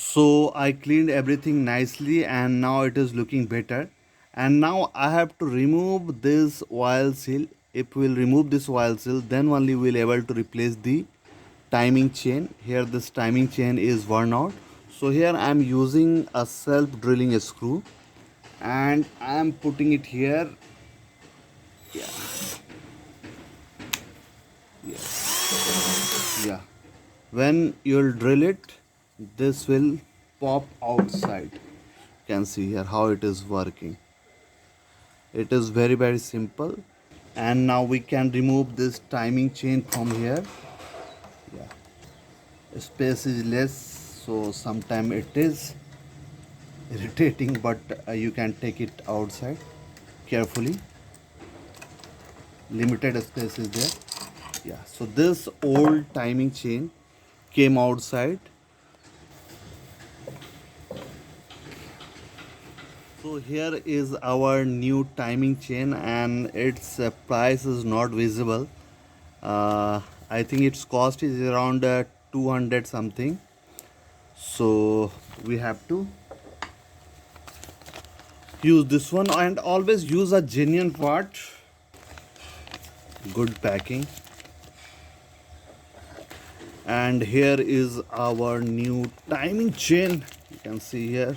So I cleaned everything nicely and now it is looking better. And now I have to remove this oil seal. If we'll remove this oil seal, then only we'll able to replace the timing chain. Here this timing chain is worn out. So here I am using a self drilling screw and I am putting it here. Yeah, yeah. When you'll drill it, this will pop outside. You can see here how it is working. It is very simple. And now we can remove this timing chain from here. Yeah, space is less, so sometimes it is irritating, but you can take it outside carefully. Limited space is there. Yeah, so this old timing chain came outside. So here is our new timing chain and its price is not visible. I think its cost is around 200 something. So we have to use this one and always use a genuine part. Good packing. And here is our new timing chain. You can see here,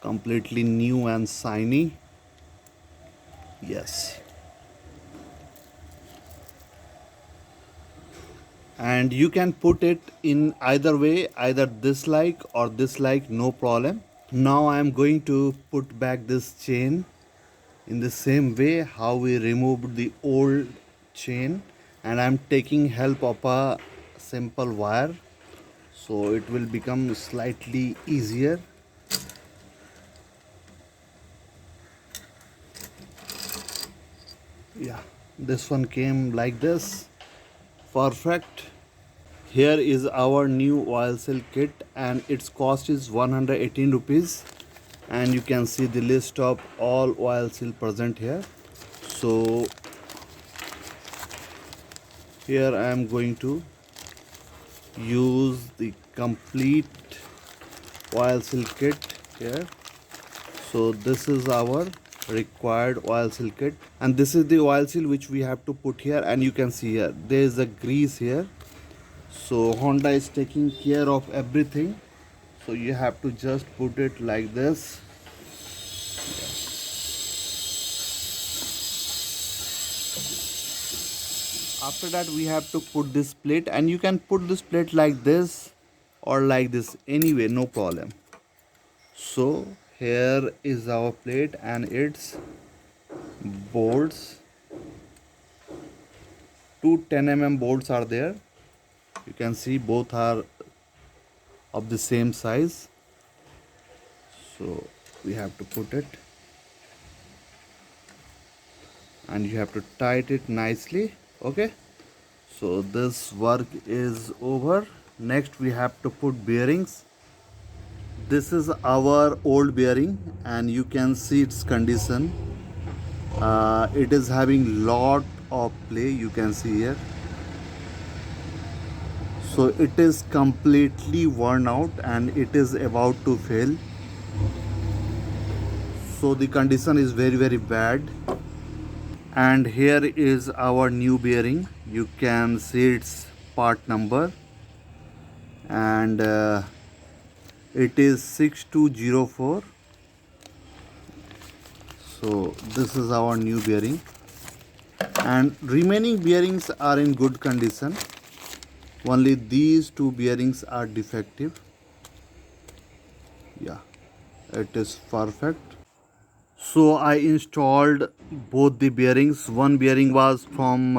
completely new and shiny. Yes. And you can put it in either way, either this like or this like, no problem. Now I am going to put back this chain in the same way how we removed the old chain, and I'm taking help of a simple wire, so it will become slightly easier. Yeah, this one came like this. Perfect. Here is our new oil seal kit and its cost is 118 rupees, and you can see the list of all oil seal present here. So here I am going to use the complete oil seal kit here. So this is our required oil seal kit, and this is the oil seal which we have to put here, and you can see here there is a grease here. So Honda is taking care of everything, so you have to just put it like this. After that we have to put this plate, and you can put this plate like this or like this, anyway, no problem. So here is our plate and its bolts. Two 10 mm bolts are there. You can see both are of the same size. So we have to put it and you have to tight it nicely. Okay, so this work is over. Next we have to put bearings. This is our old bearing and you can see its condition. It is having lot of play, you can see here. So it is completely worn out and it is about to fail. So the condition is very bad. And here is our new bearing. You can see its part number, and it is 6204. So this is our new bearing, and remaining bearings are in good condition. Only these two bearings are defective. Yeah, it is perfect. So I installed both the bearings. One bearing was from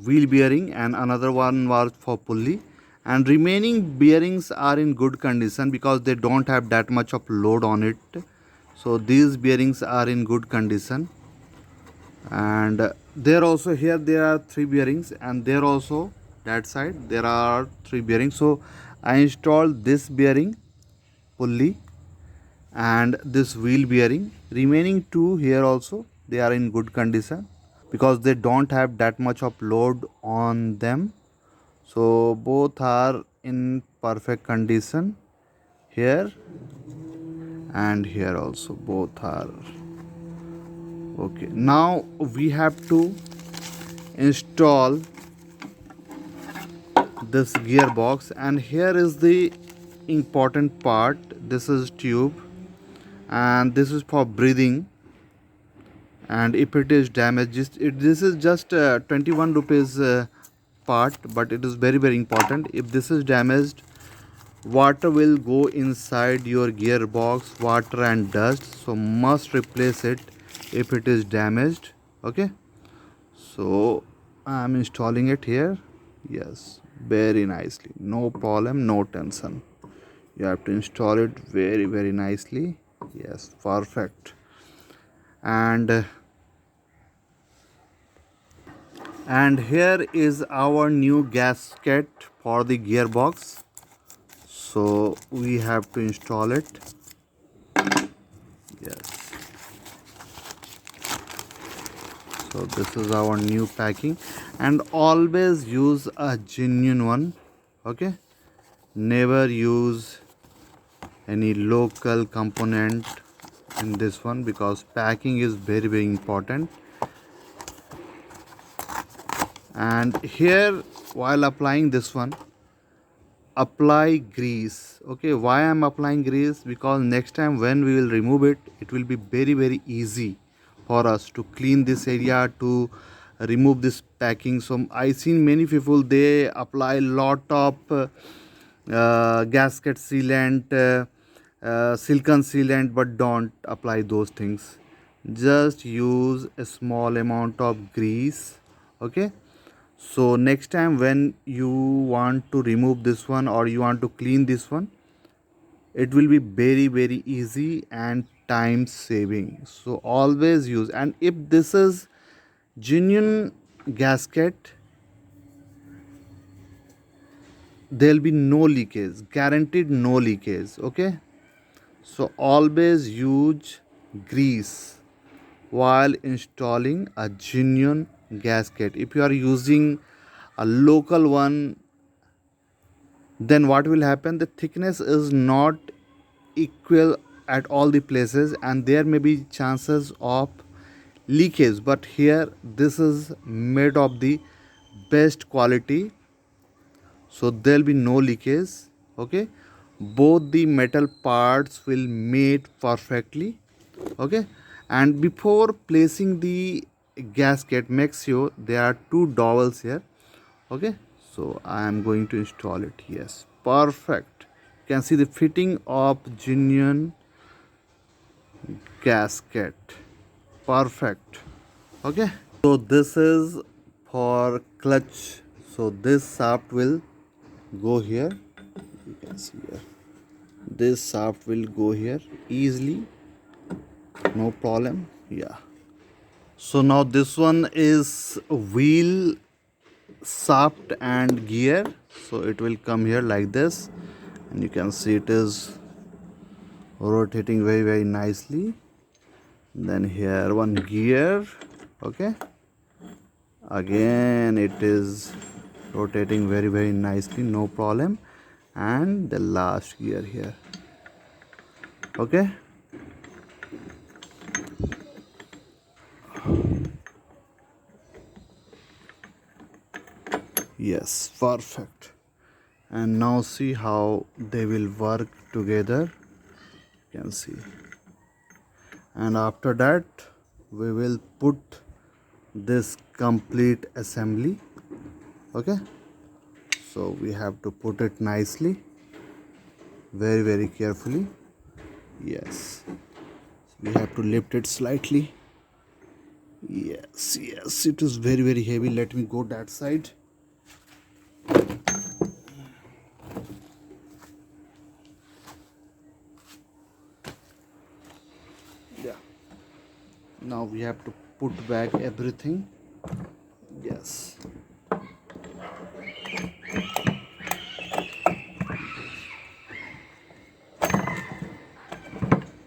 wheel bearing and another one was for pulley, and remaining bearings are in good condition because they don't have that much of load on it. So these bearings are in good condition. And there also, here there are three bearings, and there also that side there are three bearings. So I installed this bearing, pulley, and this wheel bearing. Remaining two here also, they are in good condition because they don't have that much of load on them. So both are in perfect condition. here and here also, both are okay. Now we have to install this gearbox, and here is the important part. This is tube and this is for breathing, and if it is damaged, this is just 21 rupees part, but it is very important. If this is damaged, water will go inside your gearbox, water and dust, so must replace it if it is damaged. Okay, so I am installing it here. Yes, very nicely, no problem, no tension. You have to install it very nicely. Yes, perfect. And here is our new gasket for the gearbox, so we have to install it. Yes, so this is our new packing, and always use a genuine one. Okay, never use any local component in this one, because packing is very important. And here, while applying this one, apply grease. Okay, why I'm applying grease? Because next time when we will remove it, it will be very easy for us to clean this area, to remove this packing. So I seen many people, they apply lot of gasket sealant, silicon sealant, but don't apply those things. Just use a small amount of grease. Okay, so next time when you want to remove this one or you want to clean this one, it will be very easy and time saving. So always use. And if this is genuine gasket, there will be no leakage, guaranteed no leakage. Okay, so always use grease while installing a genuine gasket. If you are using a local one, then what will happen? The thickness is not equal at all the places, and there may be chances of leakage. But here this is made of the best quality, so there will be no leakage. Okay, both the metal parts will mate perfectly. Okay, and before placing the gasket, make sure there are two dowels here. Okay, so I am going to install it. Yes, perfect. You can see the fitting of genuine gasket, perfect. Okay, so this is for clutch, so this shaft will go here. You can see here, this shaft will go here easily, no problem. Yeah, so now this one is wheel shaft and gear, so it will come here like this, and you can see it is rotating very nicely. Then here one gear. Okay, again it is rotating very nicely, no problem. And the last gear here. Okay, yes, perfect. And now see how they will work together. You can see. And after that we will put this complete assembly. Okay, so we have to put it nicely, very carefully. Yes, we have to lift it slightly. Yes, it is very heavy. Let me go that side. Yeah, now we have to put back everything. Yes,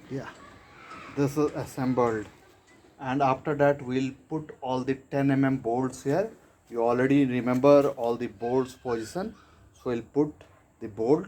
yeah, this is assembled. And after that we'll put all the 10 mm bolts here. You already remember all the bolts position, so we'll put the bolt.